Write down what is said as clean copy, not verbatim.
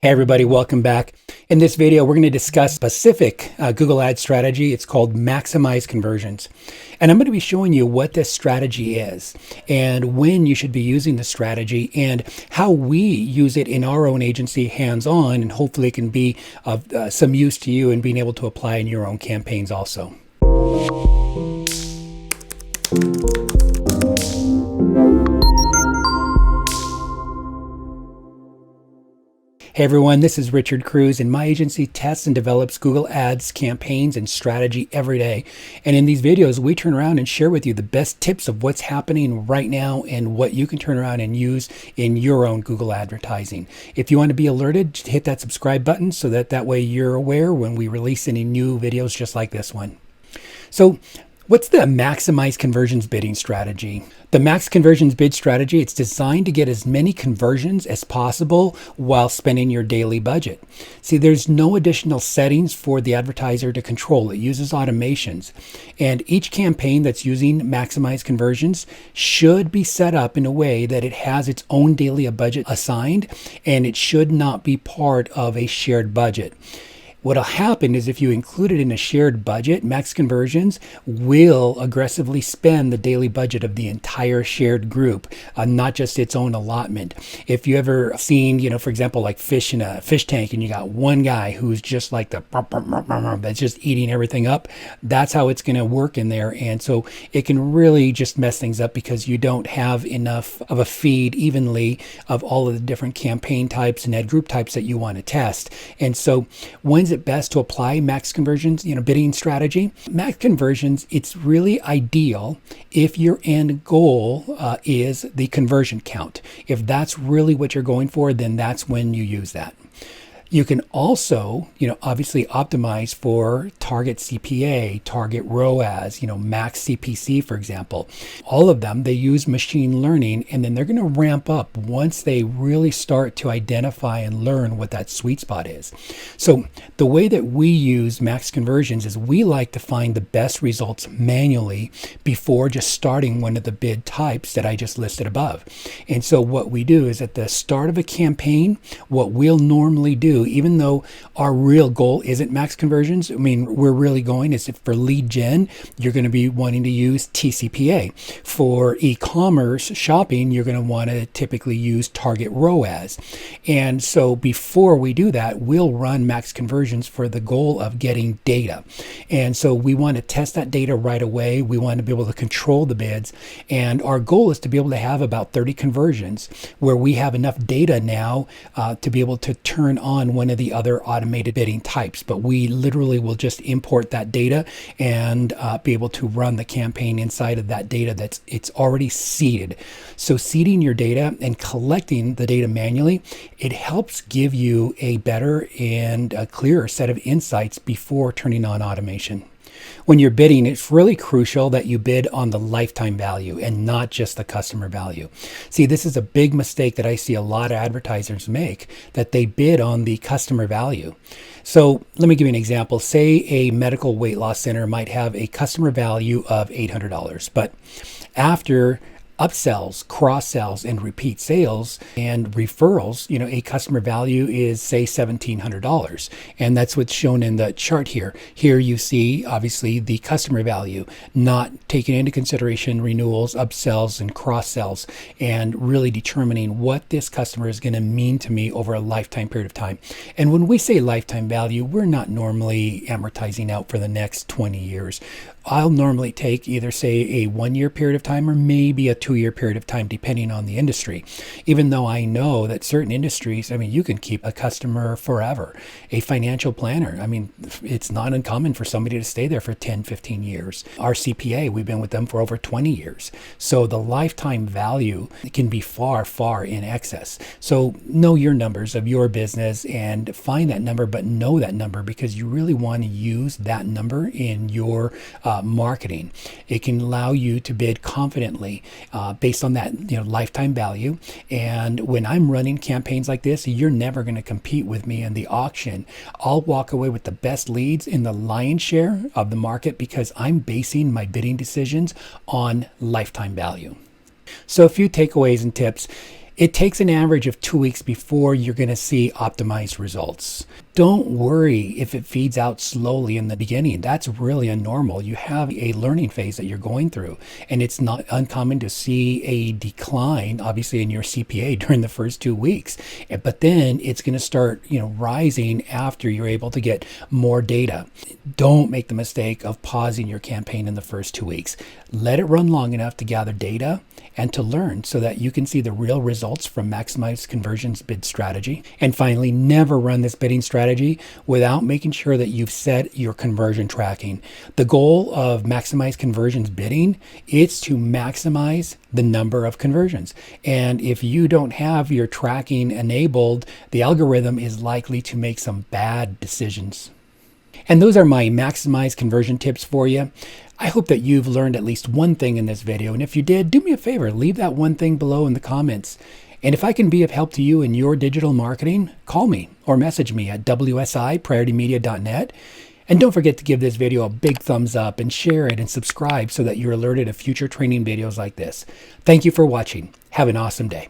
Hey everybody, welcome back. In this video, we're going to discuss specific Google Ads strategy. It's called Maximize Conversions. And I'm going to be showing you what this strategy is and when you should be using the strategy and how we use it in our own agency hands-on, and hopefully it can be of some use to you and being able to apply in your own campaigns also. Hey everyone, this is Richard Cruz, and my agency tests and develops Google Ads campaigns and strategy every day. And in these videos, we turn around and share with you the best tips of what's happening right now and what you can turn around and use in your own Google advertising. If you want to be alerted, hit that subscribe button so that way you're aware when we release any new videos just like this one. So, what's the Maximize Conversions bidding strategy? The Max Conversions bid strategy, it's designed to get as many conversions as possible while spending your daily budget. See, there's no additional settings for the advertiser to control. It uses automations. And each campaign that's using Maximize Conversions should be set up in a way that it has its own daily budget assigned, and it should not be part of a shared budget. What'll happen is if you include it in a shared budget, Max Conversions will aggressively spend the daily budget of the entire shared group, not just its own allotment. If you ever seen, for example, like fish in a fish tank and you got one guy who's just like that's just eating everything up, that's how it's going to work in there. And so it can really just mess things up because you don't have enough of a feed evenly of all of the different campaign types and ad group types that you want to test. And so when's it best to apply Max Conversions, bidding strategy? Max Conversions, it's really ideal if your end goal is the conversion count. If that's really what you're going for, then that's when you use that. You can also, obviously optimize for target CPA, target ROAS, max CPC, for example. All of them, they use machine learning, and then they're going to ramp up once they really start to identify and learn what that sweet spot is. So the way that we use Max Conversions is we like to find the best results manually before just starting one of the bid types that I just listed above. And so what we do is at the start of a campaign, what we'll normally do, even though our real goal isn't Max Conversions, we're really going is if for lead gen, you're going to be wanting to use TCPA. For e-commerce shopping, you're going to want to typically use target ROAS. And so before we do that, we'll run Max Conversions for the goal of getting data. And so we want to test that data right away. We want to be able to control the bids. And our goal is to be able to have about 30 conversions where we have enough data now to be able to turn on one of the other automated bidding types. But we literally will just import that data and be able to run the campaign inside of that data it's already seeded. So seeding your data and collecting the data manually, it helps give you a better and a clearer set of insights before turning on automation. When you're bidding, it's really crucial that you bid on the lifetime value and not just the customer value. See, this is a big mistake that I see a lot of advertisers make, that they bid on the customer value. So let me give you an example. Say a medical weight loss center might have a customer value of $800, but after upsells, cross-sells, and repeat sales and referrals, a customer value is, say, $1,700. And that's what's shown in the chart here. Here you see, obviously, the customer value, not taking into consideration renewals, upsells, and cross-sells, and really determining what this customer is going to mean to me over a lifetime period of time. And when we say lifetime value, we're not normally amortizing out for the next 20 years. I'll normally take either, say, a 1-year period of time or maybe a 2-year period of time, depending on the industry. Even though I know that certain industries, you can keep a customer forever. A financial planner, it's not uncommon for somebody to stay there for 10, 15 years. Our CPA, we've been with them for over 20 years. So the lifetime value can be far, far in excess. So know your numbers of your business and find that number, but know that number because you really want to use that number in your marketing. It can allow you to bid confidently based on that lifetime value. And when I'm running campaigns like this, you're never going to compete with me in the auction. I'll walk away with the best leads in the lion's share of the market because I'm basing my bidding decisions on lifetime value. So a few takeaways and tips. It takes an average of 2 weeks before you're going to see optimized results. Don't worry if it feeds out slowly in the beginning. That's really normal. You have a learning phase that you're going through, and it's not uncommon to see a decline, obviously, in your CPA during the first 2 weeks. But then it's going to start, rising after you're able to get more data. Don't make the mistake of pausing your campaign in the first 2 weeks. Let it run long enough to gather data and to learn so that you can see the real results from Maximize Conversions bid strategy. And finally, never run this bidding strategy without making sure that you've set your conversion tracking. The goal of Maximize Conversions bidding is to maximize the number of conversions. And if you don't have your tracking enabled, the algorithm is likely to make some bad decisions. And those are my Maximize Conversion tips for you. I hope that you've learned at least one thing in this video. And if you did, do me a favor, leave that one thing below in the comments. And if I can be of help to you in your digital marketing, call me or message me at wsi.prioritymedia.net. And don't forget to give this video a big thumbs up and share it and subscribe so that you're alerted of future training videos like this. Thank you for watching. Have an awesome day.